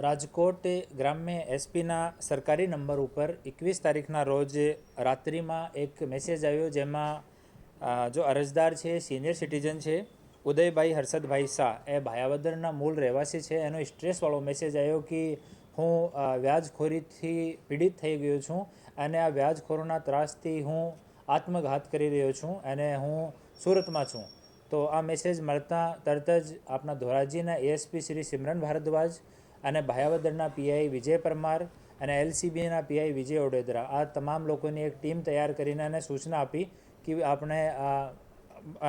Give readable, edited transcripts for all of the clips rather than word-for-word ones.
રાજકોટ ગ્રામ્ય એસપીના સરકારી નંબર ઉપર 21 તારીખના રોજ રાત્રિમાં એક મેસેજ આવ્યો, જેમાં જો અરજદાર છે સિનિયર સિટીઝન છે ઉદયભાઈ હર્ષદભાઈ શાહ, એ ભાયાવદરના મૂળ રહેવાસી છે. એનો સ્ટ્રેસવાળો મેસેજ આવ્યો કે હું વ્યાજખોરીથી પીડિત થઈ ગયો છું અને આ વ્યાજખોરોના ત્રાસથી હું આત્મઘાત કરી રહ્યો છું અને હું સુરતમાં છું. તો આ મેસેજ મળતા તરત જ આપણા ધોરાજીના એએસપી શ્રી સિમરન ભારદ્વાજ અને ભાયાવદરના પીઆઈ વિજય પરમાર અને એલસીબીના પીઆઈ વિજય ઓડેદરા, આ તમામ લોકોની એક ટીમ તૈયાર કરીને એને સૂચના આપી કે આપણે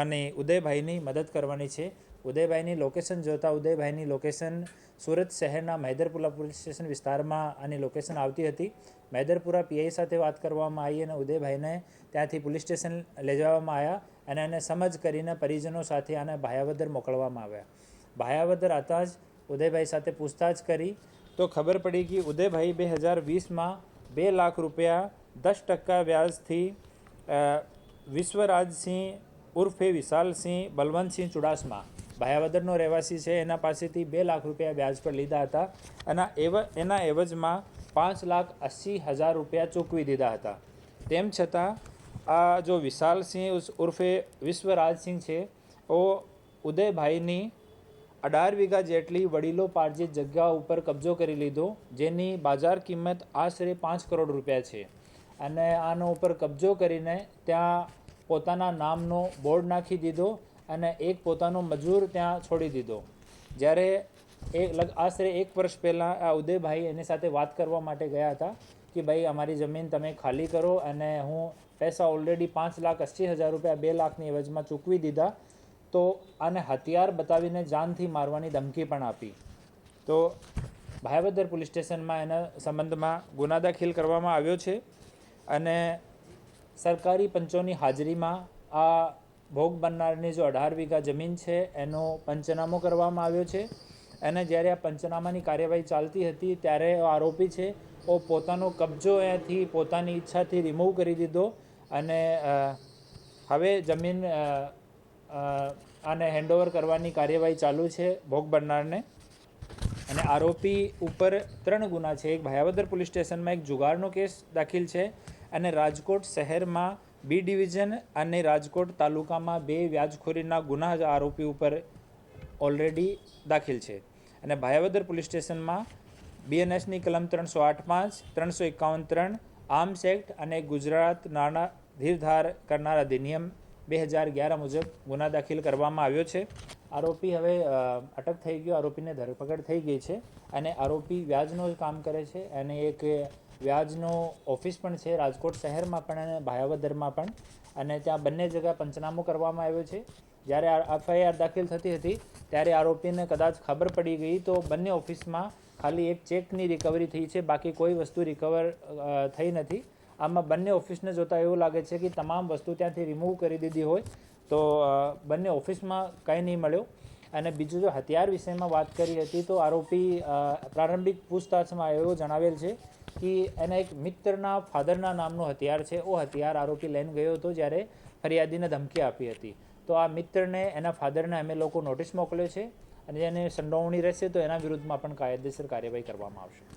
આની ઉદયભાઈની મદદ કરવાની છે. ઉદયભાઈની લોકેશન જોતાં ઉદયભાઈની લોકેશન સુરત શહેરના મહેદરપુરા પોલીસ સ્ટેશન વિસ્તારમાં આની લોકેશન આવતી હતી. મહેદરપુરા પીઆઈ સાથે વાત કરવામાં આવી અને ઉદયભાઈને ત્યાંથી પોલીસ સ્ટેશન લઈ જવામાં આવ્યા અને એને સમજ કરીને પરિજનો સાથે આને ભાયાવદર મોકલવામાં આવ્યા. ભાયાવદર આવતા જ ઉદયભાઈ સાથે પૂછતાછ કરી તો ખબર પડી કે ઉદયભાઈ 2020માં 2 લાખ રૂપિયા 10% વ્યાજથી વિશ્વરાજસિંહ ઉર્ફે વિશાલસિંહ બલવંતસિંહ ચુડાસમા, ભાયાવદરનો રહેવાસી છે, એના પાસેથી 2 લાખ રૂપિયા વ્યાજ પર લીધા હતા અને એના એવજમાં 5,80,000 રૂપિયા ચૂકવી દીધા હતા. તેમ છતાં આ જો વિશાલસિંહ ઉર્ફે વિશ્વરાજસિંહ છે, ઓ ઉદયભાઈની 18 વીઘા જેટલી વડીલો પાર્જિત જગ્યા ઉપર કબજો કરી લીધો, જેની બાજાર કિંમત આશરે 5 કરોડ રૂપિયા છે. અને આનો ઉપર કબજો કરીને ત્યાં પોતાના નામનો બોર્ડ નાખી દીધો અને એક પોતાનો મજૂર ત્યાં છોડી દીધો. જ્યારે આશરે 1 વર્ષ પહેલાં આ ઉદયભાઈ એની સાથે વાત કરવા માટે ગયા હતા કે ભાઈ અમારી જમીન તમે ખાલી કરો અને હું પૈસા ઓલરેડી 5,80,000 રૂપિયા 2 લાખની એવજમાં ચૂકવી દીધા, તો આને હથિયાર બતાવીને જાનથી મારવાની ધમકી પણ આપી. તો ભાયાવદર પોલીસ સ્ટેશનમાં એના સંબંધમાં ગુના દાખલ કરવામાં આવ્યો છે અને સરકારી પંચોની હાજરીમાં આ ભોગ બનનારની જો 18 વીઘા જમીન છે એનો પંચનામો કરવામાં આવ્યો છે. અને જ્યારે આ પંચનામાની કાર્યવાહી ચાલતી હતી ત્યારે આરોપી છે એ પોતાનો કબજો અહીંયાથી પોતાની ઈચ્છાથી રિમૂવ કરી દીધો અને હવે જમીન આને હેન્ડઓવર કરવાની કાર્યવાહી ચાલુ છે ભોગ બનનારને. અને આરોપી ઉપર 3 ગુના છે. એક ભાયાવદર પોલીસ સ્ટેશનમાં એક જુગારનો કેસ દાખલ છે અને રાજકોટ શહેરમાં બી ડિવિઝન અને રાજકોટ તાલુકામાં 2 વ્યાજખોરીના ગુના આરોપી ઉપર ઓલરેડી દાખલ છે. અને ભાયાવદર પોલીસ સ્ટેશનમાં બીએનએસની કલમ 308(5), 351(3), આર્મ્સ એક્ટ અને ગુજરાત નાણાં ધીરધાર કરનાર અધિનિયમ 2011 મુજબ ગુના દાખલ કરવામાં આવ્યો છે. આરોપી હવે અટક થઈ ગયો, આરોપીને ધરપકડ થઈ ગઈ છે અને આરોપી વ્યાજનો કામ કરે છે અને એક વ્યાજનો ઓફિસ પણ છે રાજકોટ શહેરમાં પણ અને ભાયાવદરમાં પણ, અને ત્યાં બંને જગ્યા પંચનામો કરવામાં આવ્યો છે. જ્યારે એફઆઈઆર દાખલ થતી હતી ત્યારે આરોપીને કદાચ ખબર પડી ગઈ તો બંને ઓફિસમાં ખાલી એક ચેકની રિકવરી થઈ છે, બાકી કોઈ વસ્તુ રિકવર થઈ નથી. આમાં બંને ઓફિસને જોતાં એવું લાગે છે કે તમામ વસ્તુ ત્યાંથી રિમૂવ કરી દીધી હોય, તો બંને ઓફિસમાં કંઈ નહીં મળ્યો. અને બીજું જો હથિયાર વિષયમાં વાત કરી હતી તો આરોપી પ્રારંભિક પૂછતાછમાં એવો જણાવેલ છે કે એના એક મિત્રના ફાધરના નામનું હથિયાર છે, એ હથિયાર આરોપી લઈને ગયો હતો જ્યારે ફરિયાદીને ધમકી આપી હતી. તો આ મિત્રને એના ફાધરને અમે લોકો નોટિસ મોકલ્યો છે અને એને સંડોવણી રહેશે તો એના વિરુદ્ધમાં પણ કાયદેસર કાર્યવાહી કરવામાં આવશે.